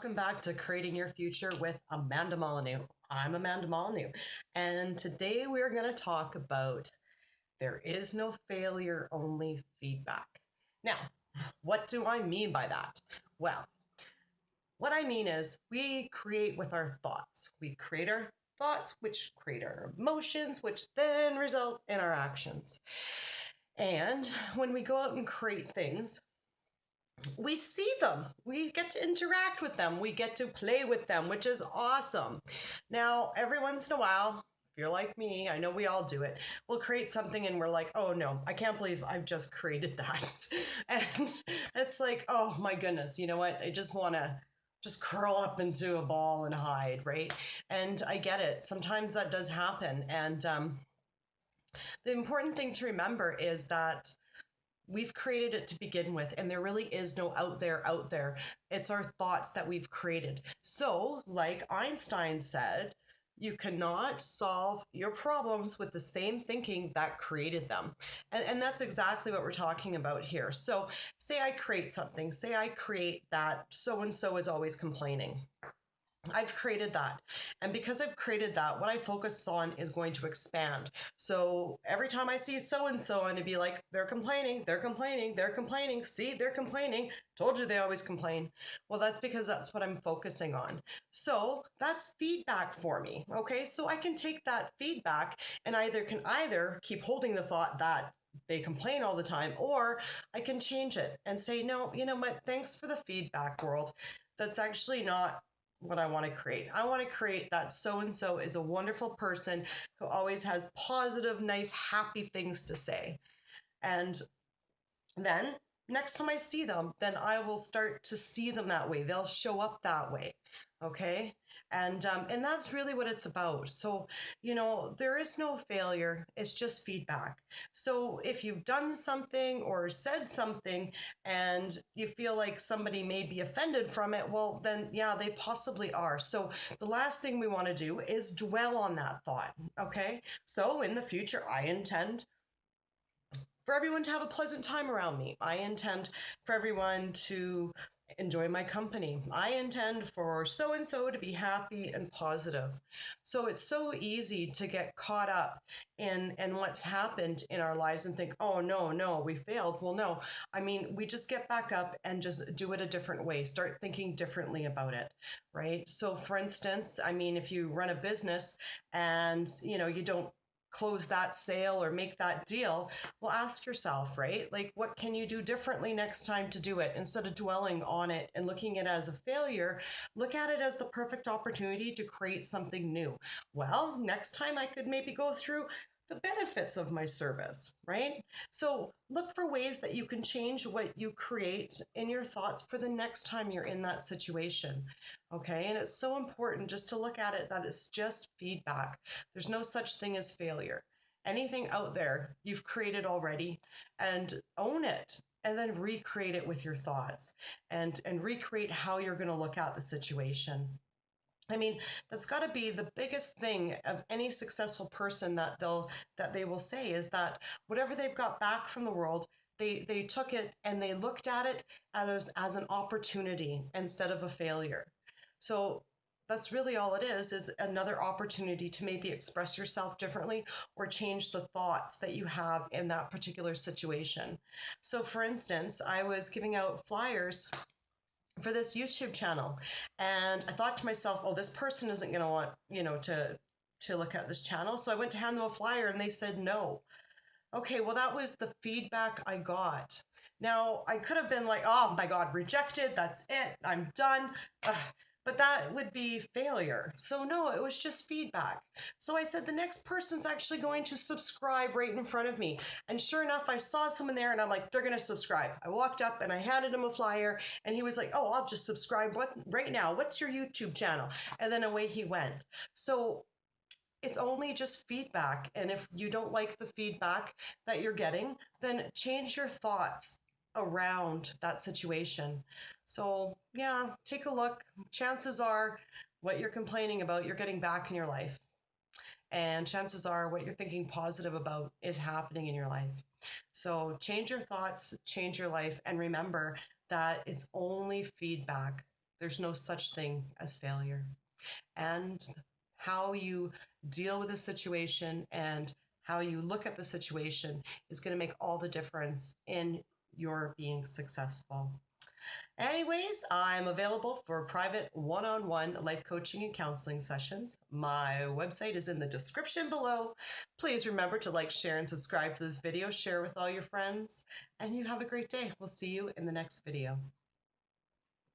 welcome back to Creating Your Future with Amanda Molyneux. I'm Amanda Molyneux, and today we're going to talk about there is no failure, only feedback. Now, what do I mean by that? Well, what I mean is we create with our thoughts. We create our thoughts, which create our emotions, which then result in our actions. And when we go out and create things, we see them. We get to interact with them. We get to play with them, which is awesome. Now, every once in a while, if you're like me, I know we all do it, we'll create something and we're like, oh no, I can't believe I've just created that. And it's like, oh my goodness, you know what? I just want to just curl up into a ball and hide, right? And I get it. Sometimes that does happen. And the important thing to remember is that we've created it to begin with, and there really is no out there. It's our thoughts that we've created. So, like Einstein said, you cannot solve your problems with the same thinking that created them. And that's exactly what we're talking about here. So, say I create something, say I create that so and so is always complaining. I've created that. And because I've created that, what I focus on is going to expand. So every time I see so and so, I'm going to be like, they're complaining, they're complaining, they're complaining. See, they're complaining. Told you they always complain. Well, that's because that's what I'm focusing on. So that's feedback for me. Okay. So I can take that feedback and either keep holding the thought that they complain all the time, or I can change it and say, no, you know what? Thanks for the feedback, world. That's actually not what I want to create. I want to create that so and so is a wonderful person who always has positive, nice, happy things to say. And then next time I see them, then I will start to see them that way. They'll show up that way. Okay. And that's really what it's about. So, there is no failure. It's just feedback. So if you've done something or said something and you feel like somebody may be offended from it, well, then yeah, they possibly are. So the last thing we want to do is dwell on that thought. Okay. So in the future, I intend for everyone to have a pleasant time around me. I intend for everyone to enjoy my company. I intend for so and so to be happy and positive. So it's so easy to get caught up in what's happened in our lives and think, oh no, we failed. Well, no. I mean, we just get back up and just do it a different way. Start thinking differently about it, right? So for instance, I mean, if you run a business and you don't close that sale or make that deal, well, ask yourself, right? Like, what can you do differently next time to do it? Instead of dwelling on it and looking at it as a failure, look at it as the perfect opportunity to create something new. Well, next time I could maybe go through the benefits of my service, right? So look for ways that you can change what you create in your thoughts for the next time you're in that situation. Okay. And it's so important just to look at it that it's just feedback. There's no such thing as failure. Anything out there you've created already, and own it, and then recreate it with your thoughts and recreate how you're going to look at the situation. I mean, that's got to be the biggest thing of any successful person that they will say is that whatever they've got back from the world, they took it and they looked at it as an opportunity instead of a failure. So that's really all it is another opportunity to maybe express yourself differently or change the thoughts that you have in that particular situation. So for instance, I was giving out flyers for this YouTube channel. And I thought to myself, oh, this person isn't going to want, to look at this channel. So I went to hand them a flyer and they said no. Okay, well, that was the feedback I got. Now, I could have been like, oh my God, rejected. That's it. I'm done. Ugh. But that would be failure. So, no, it was just feedback. So I said, the next person's actually going to subscribe right in front of me. And sure enough, I saw someone there and I'm like, they're going to subscribe. I walked up and I handed him a flyer and he was like, oh, I'll just subscribe right now. What's your YouTube channel? And then away he went. So it's only just feedback. And if you don't like the feedback that you're getting, then change your thoughts around that situation. So, yeah, take a look. Chances are what you're complaining about, you're getting back in your life. And chances are what you're thinking positive about is happening in your life. So, change your thoughts, change your life, and remember that it's only feedback. There's no such thing as failure. And how you deal with a situation and how you look at the situation is going to make all the difference in your being successful. Anyways, I'm available for private one-on-one life coaching and counseling sessions. My website is in the description below. Please remember to like, share, and subscribe to this video. Share with all your friends, and you have a great day. We'll see you in the next video.